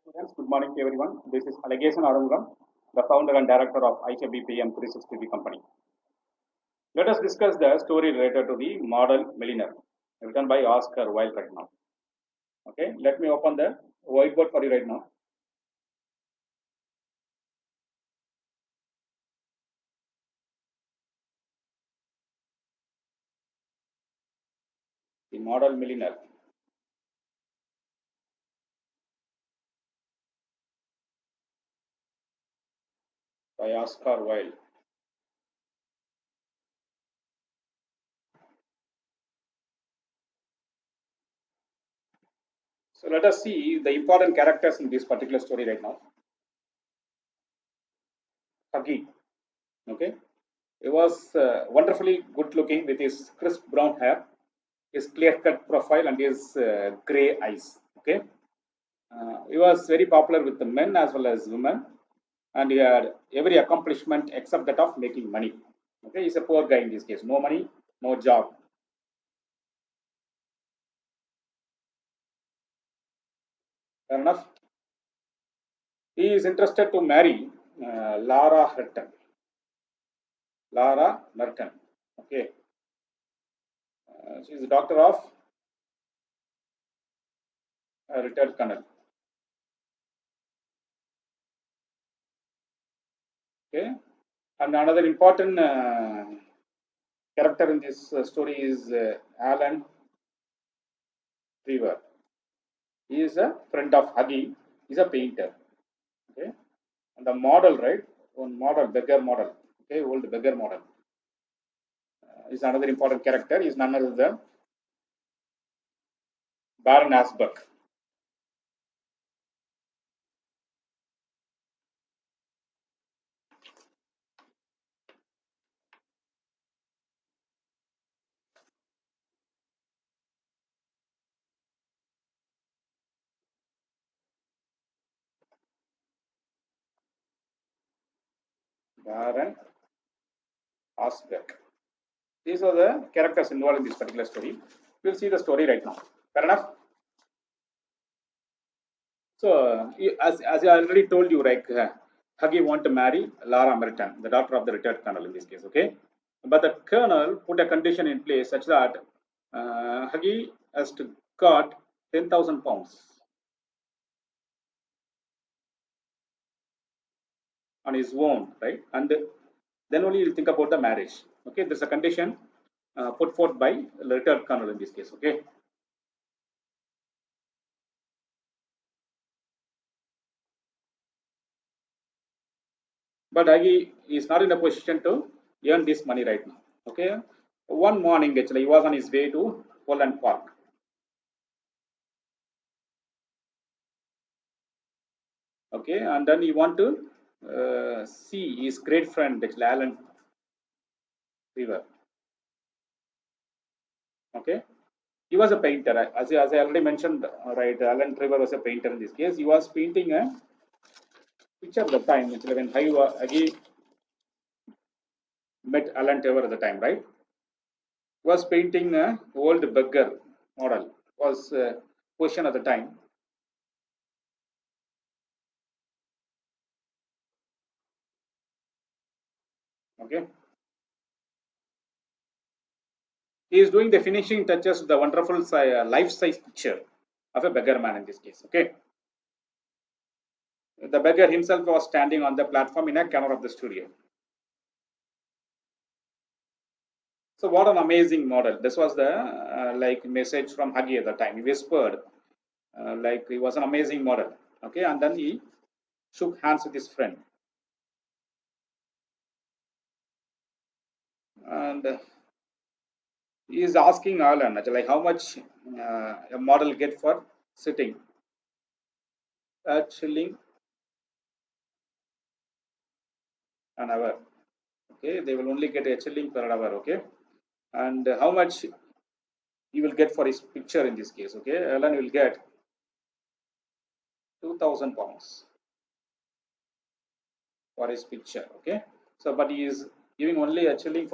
Students, good morning to everyone. This is Allegation Arungaram, the founder and director of ICBPM 360 company. Let us discuss the story related to the model Millionaire, written by Oscar Wilde right now. Okay, let me open the whiteboard for you right now. The model Millionaire by Oscar Wilde. So let us see the important characters in this particular story right now. Huggy, okay, he was wonderfully good looking with his crisp brown hair, his clear cut profile, and his gray eyes. Okay, he was very popular with the men as well as women, and he had every accomplishment except that of making money. Okay, he's a poor guy in this case. No money, no job. Fair enough. He is interested to marry Lara Hutton. Lara Merton. Okay, she is a daughter of a retired colonel. Okay, and another important character in this story is Alan Trevor. He is a friend of Huggy. He's a painter. Okay, and the model, right? One model, beggar model. Okay, old beggar model is another important character. Is none other than Baron Asberg. Baron Asberg. These are the characters involved in this particular story. We'll see the story right now. Fair enough. So, as I already told you, like Huggy want to marry Lara Merton, the daughter of the retired colonel in this case. Okay, but the colonel put a condition in place such that Huggy has to got 10,000 pounds on his own, right? And then only you'll think about the marriage. Okay, there's a condition put forth by the retired colonel in this case. Okay, but Agi is not in a position to earn this money right now. Okay, one morning actually he was on his way to Holland Park. Okay, and then he want to see his great friend actually Alan River. Okay, he was a painter as I already mentioned. Right, Alan River was a painter in this case. He was painting a picture at the time actually when Agi met Alan Trevor at the time, right? Was painting a old beggar model. Was position at the time. Okay, he is doing the finishing touches to the wonderful life-size picture of a beggar man in this case. Okay, the beggar himself was standing on the platform in a corner of the studio. So what an amazing model! This was the like message from Huggy at the time. He whispered like he was an amazing model. Okay, and then he shook hands with his friend, and he is asking Alan like how much a model get for sitting a shilling an hour. Okay, they will only get a shilling per hour. Okay, and how much he will get for his picture in this case. Okay, Alan will get 2,000 pounds for his picture. Okay, so but he is giving only a shilling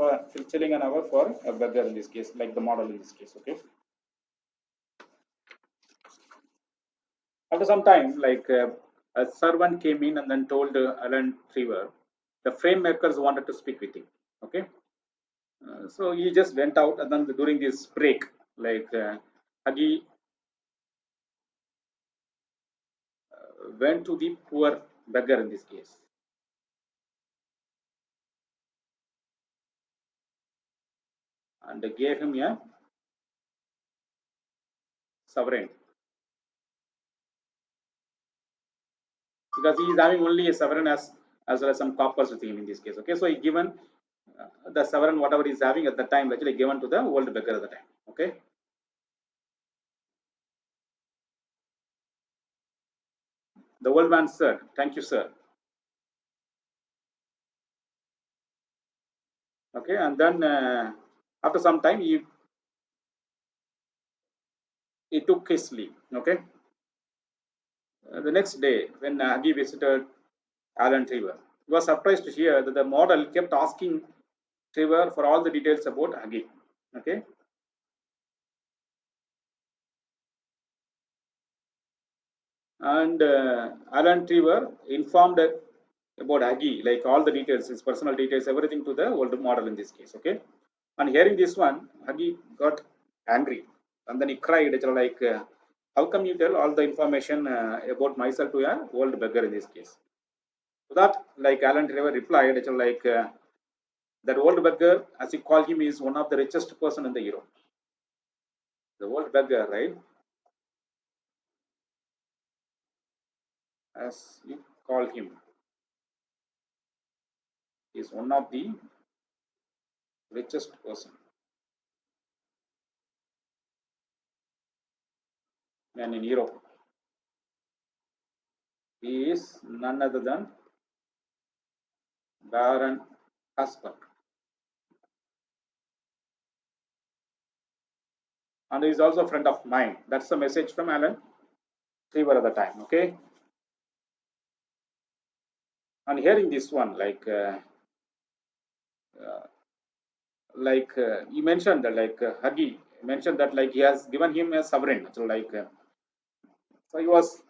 an hour for a beggar in this case, like the model in this case. Okay, After some time, a servant came in and then told Alan Trevor, the frame makers wanted to speak with him. Okay, so he just went out, and then during this break, Hagi went to the poor beggar in this case and gave him a sovereign because he is having only a sovereign as well as some coppers with him in this case. Okay, so he given the sovereign whatever he is having at the time actually given to the old beggar at the time. Okay, the old man said, "Thank you, sir." Okay, and then after some time he took his leave. Okay, the next day when he visited Alan Trevor, he was surprised to hear that the model kept asking Trevor for all the details about Hagi. Okay, and Alan Trevor informed about Hagi, like all the details, his personal details, everything to the old model in this case. Okay, and hearing this one, Hagi got angry and then he cried, "How come you tell all the information about myself to a old beggar in this case?" So that, like Alan Trevor replied, that old beggar, as you call him, is one of the richest person in the Europe. The old beggar, right? As you call him, is one of the richest person man in Europe. He is none other than Baron Hasberg, and he is also a friend of mine. That's the message from Alan Trevor at the time. Okay, and hearing this one, uh, you mentioned that Hagi mentioned that he has given him a sovereign. So so he was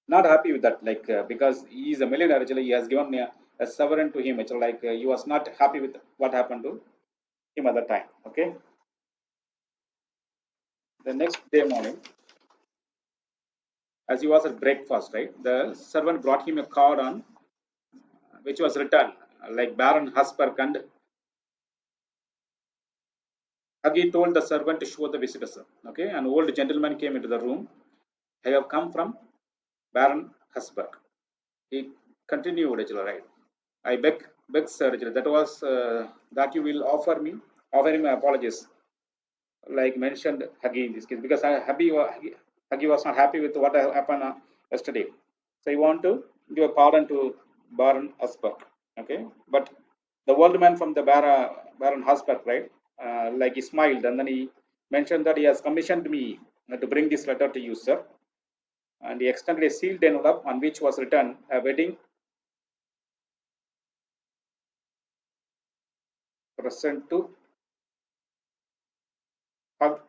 not happy with that because he is a millionaire. Actually, he has given a sovereign to him. Actually, he was not happy with what happened to him at the time. Okay, the next day morning, as he was at breakfast, right, the servant brought him a card on which was written like Baron Hasberg, and Hagi told the servant to show the visitors. Okay, an old gentleman came into the room. I have come from Baron Hasberg. He continued, actually, right. I beg, sir, that was that you will offer him apologies, like mentioned Hagi in this case, because Hagi was not happy with what happened yesterday. So he want to give a pardon to Baron Hasberg. Okay, but the old man from the Baron Hasberg, right? He smiled and then he mentioned that he has commissioned me to bring this letter to you, sir. And he extended a sealed envelope on which was written a wedding present to Hug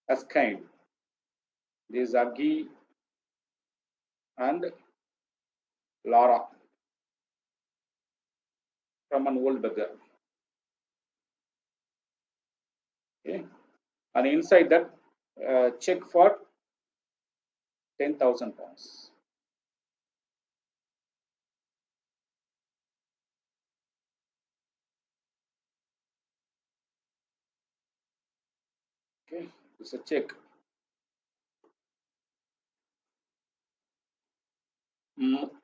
as kind. This is Hagi and Laura from an old beggar. Okay, and inside that check for 10,000 pounds. Okay, it's a check.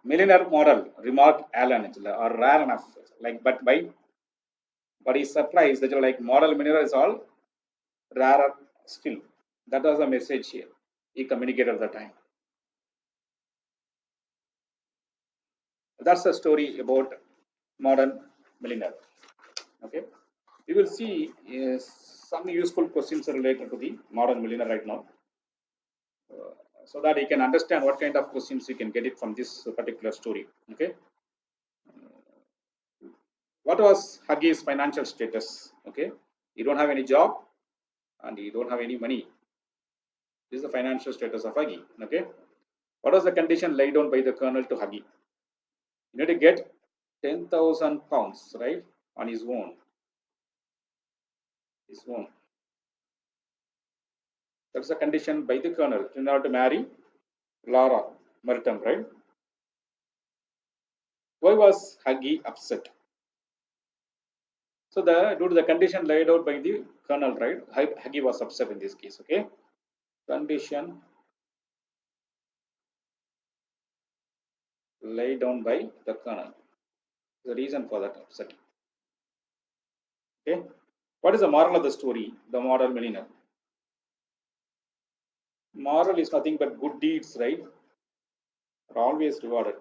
Millionaire model, remarked Alan, are rare enough. But he's surprised that model millionaire is all rarer still. That was the message here. He communicated at the time. That's the story about modern millionaire. Okay, we will see some useful questions related to the modern millionaire right now, so that you can understand what kind of questions you can get it from this particular story. Okay, what was Hagi's financial status? Okay, he don't have any job and he don't have any money. This is the financial status of Huggy. Okay. What was the condition laid down by the colonel to Huggy? You need to get 10,000 pounds, right, on his own. His own. That's the condition by the colonel in order to marry Laura Merton, right? Why was Huggy upset? So the due to the condition laid out by the colonel, right? Huggy was upset in this case. Okay. Condition laid down by the colonel. The reason for that upset. Okay. What is the moral of the story? The model millionaire. Moral is nothing but good deeds, right? Are always rewarded.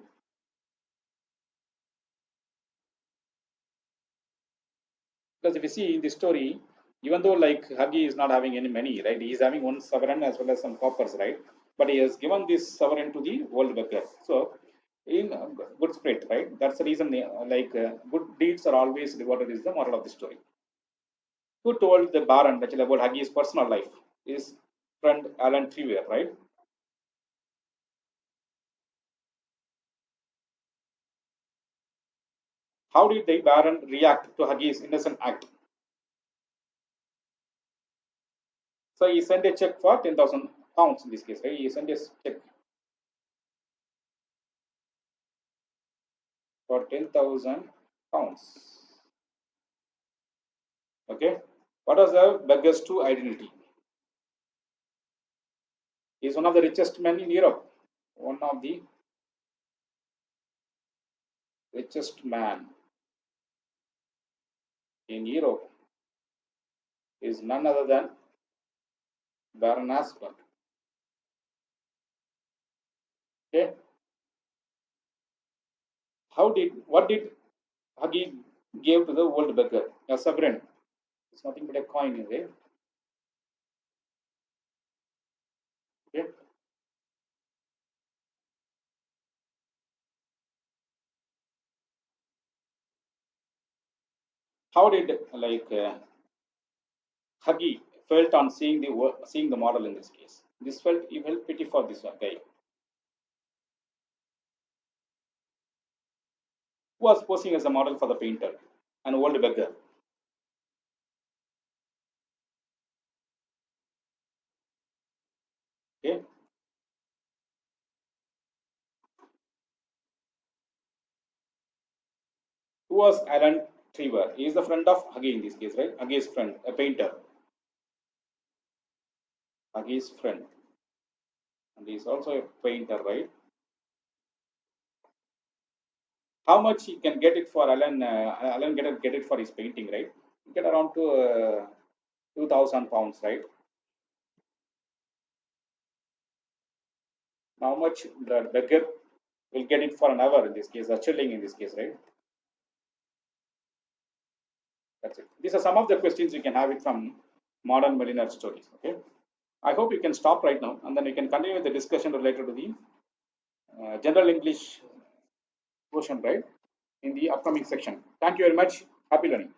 Because if you see in the story, even though like Huggy is not having any money, right? He is having one sovereign as well as some coppers, right? But he has given this sovereign to the world beggar. So in good spirit, right? That's the reason. Good deeds are always rewarded. Is the moral of the story. Who told the Baron actually about Huggy's personal life? His friend Alan Trevor, right? How did the Baron react to Huggy's innocent act? So he sent a check for 10,000 pounds in this case, right? He sent a check for 10,000 pounds. Okay. What was the beggar's true identity? He is one of the richest men in Europe. One of the richest man in Europe is none other than Baron Asper. Okay. What did Huggy give to the world beggar? A sovereign. It's nothing but a coin, right? Okay. How did Huggy felt on seeing the model in this case? This felt he felt pity for this guy who was posing as a model for the painter, an old beggar. Okay. Who was Alan Trevor? He is the friend of Huggy in this case, right? Huggy's friend, a painter. Huggy's friend, and he is also a painter, right? How much he can get it for Alan? Alan get it for his painting, right? Get around to 2,000 pounds, right? How much the beggar will get it for an hour in this case, a shilling in this case, right? That's it. These are some of the questions you can have it from modern millionaire stories. Okay. I hope you can stop right now and then we can continue the discussion related to the general English portion, right, in the upcoming section. Thank you very much. Happy learning.